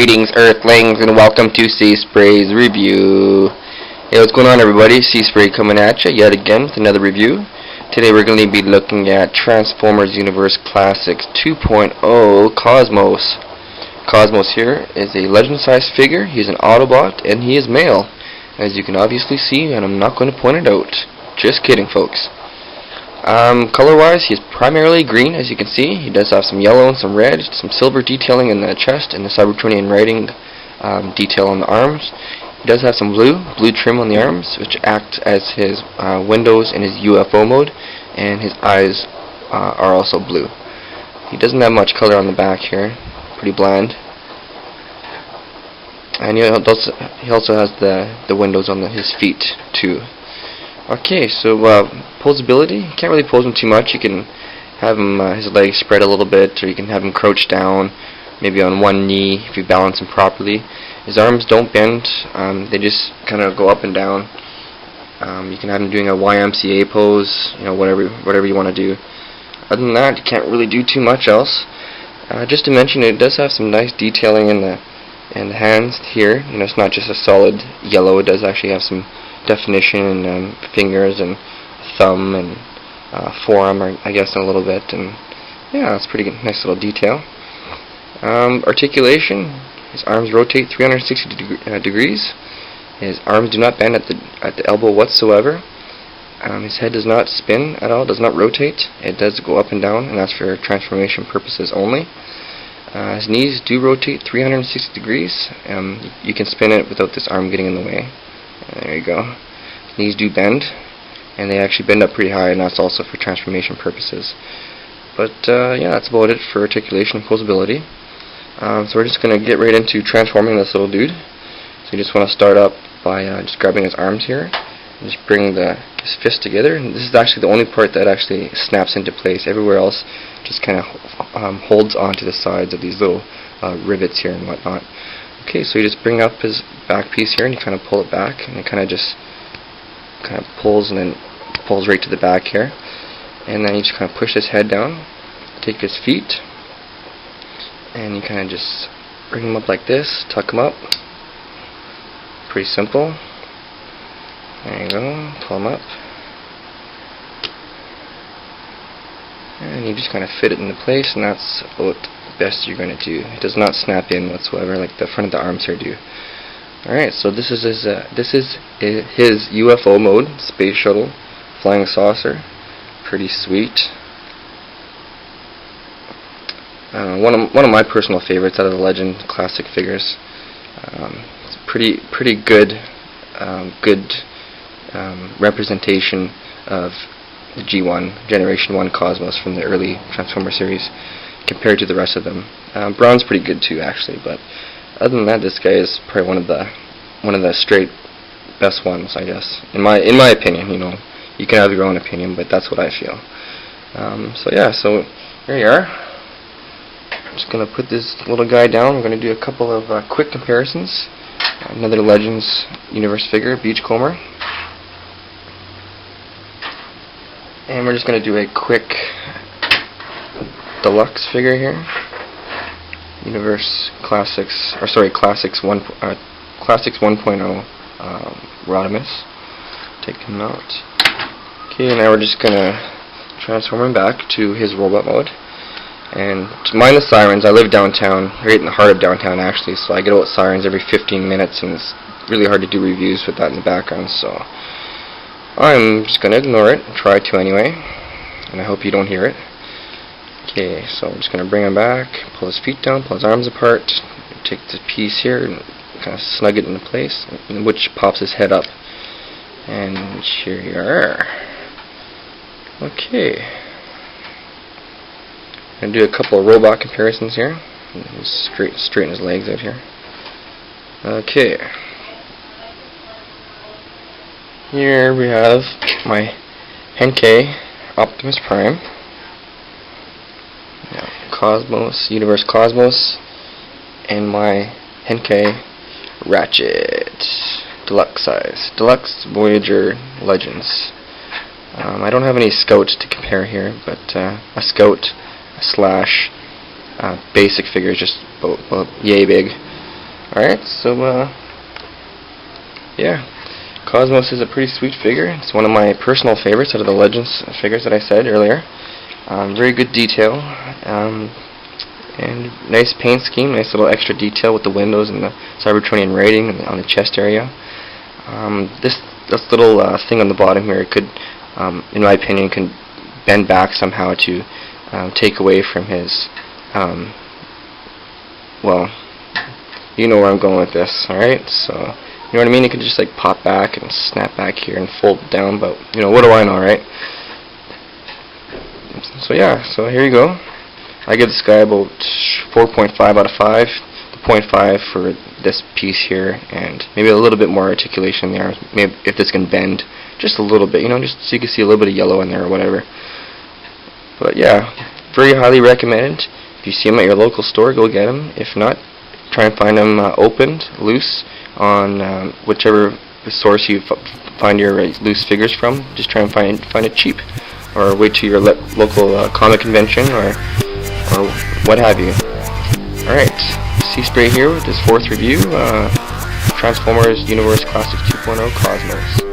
Greetings, Earthlings, and welcome to C-Spray's review. Hey, what's going on, everybody? C-Spray coming at you yet again with another review. Today we're going to be looking at Transformers Universe Classics 2.0 Cosmos. Cosmos here is a legend-sized figure. He's an Autobot, and he is male, as you can obviously see, and I'm not going to point it out. Just kidding, folks. Color-wise, he's primarily green, as you can see. He does have some yellow and some red, some silver detailing in the chest, and the Cybertronian writing detail on the arms. He does have some blue trim on the arms, which act as his windows in his UFO mode, and his eyes are also blue. He doesn't have much color on the back here, pretty bland. And he also has the windows on his feet too. Okay, so posability, you can't really pose him too much. You can have him his legs spread a little bit, or you can have him crouch down, maybe on one knee if you balance him properly. His arms don't bend, they just kind of go up and down. You can have him doing a YMCA pose, you know, whatever you want to do. Other than that, you can't really do too much else. Just to mention, it does have some nice detailing in the hands here. You know, it's not just a solid yellow. It does actually have some definition and fingers and thumb and forearm, I guess, a little bit, and yeah, it's pretty nice little detail. Articulation, his arms rotate 360 degrees. His arms do not bend at the elbow whatsoever. His head does not spin at all, does not rotate. It does go up and down, and that's for transformation purposes only. His knees do rotate 360 degrees. You can spin it without this arm getting in the way. There you go. His knees do bend, and they actually bend up pretty high, and that's also for transformation purposes. But yeah, that's about it for articulation and posability. So we're just going to get right into transforming this little dude. So you just want to start up by just grabbing his arms here, and just bring his fist together. And this is actually the only part that actually snaps into place. Everywhere else just kind of holds onto the sides of these little rivets here and whatnot. Okay, so you just bring up his back piece here, and you kind of pull it back, and it kind of just pulls, and then pulls right to the back here. And then you just kind of push his head down, take his feet, and you kind of just bring him up like this, tuck him up. Pretty simple. There you go, pull him up. And you just kind of fit it into place, and that's about best you're going to do. It does not snap in whatsoever like the front of the arms here do. Alright, so this is his UFO mode, space shuttle, flying saucer. Pretty sweet. One of my personal favorites out of the Legend classic figures. It's pretty good representation of the G1 Generation 1 Cosmos from the early Transformer series compared to the rest of them. Brawn's pretty good too, actually, but other than that, this guy is probably one of the straight best ones, I guess. In my opinion, you know, you can have your own opinion, but that's what I feel. So yeah, so here you are. I'm just gonna put this little guy down. We're gonna do a couple of quick comparisons. Another Legends Universe figure, Beachcomber, and we're just gonna do a quick deluxe figure here. Universe Classics, or sorry, Classics 1.0 Rodimus. Take him out. Okay, now we're just gonna transform him back to his robot mode. And to mind the sirens, I live downtown, right in the heart of downtown actually, so I get out sirens every 15 minutes, and it's really hard to do reviews with that in the background, so I'm just gonna ignore it, try to anyway, and I hope you don't hear it. Okay, so I'm just going to bring him back, pull his feet down, pull his arms apart, take the piece here and kind of snug it into place, which pops his head up. And here you are. Okay. I'm going to do a couple of robot comparisons here. Straighten his legs out here. Okay. Here we have my Henkei Optimus Prime. Cosmos, Universe Cosmos, and my Henkei Ratchet, deluxe size, deluxe Voyager Legends. I don't have any Scout to compare here, but a Scout slash basic figure is just yay big. Alright, so yeah, Cosmos is a pretty sweet figure. It's one of my personal favorites out of the Legends figures that I said earlier. Very good detail, and nice paint scheme, nice little extra detail with the windows and the Cybertronian writing on the chest area. This little thing on the bottom here could, in my opinion, can bend back somehow to take away from his, well, you know where I'm going with this, alright? So, you know what I mean? It could just like pop back and snap back here and fold down, but, you know, what do I know, right? So yeah, so here you go. I give this guy about 4.5 out of 5. The 0.5 for this piece here, and maybe a little bit more articulation there. Maybe if this can bend just a little bit, you know, just so you can see a little bit of yellow in there or whatever. But yeah, very highly recommended. If you see them at your local store, go get them. If not, try and find them opened, loose, on whichever source you find your loose figures from. Just try and find it cheap, or wait to your local comic convention, or what have you. Alright, C-Spray here with this 4th review, Transformers Uinverse Classic 2.0 Cosmos.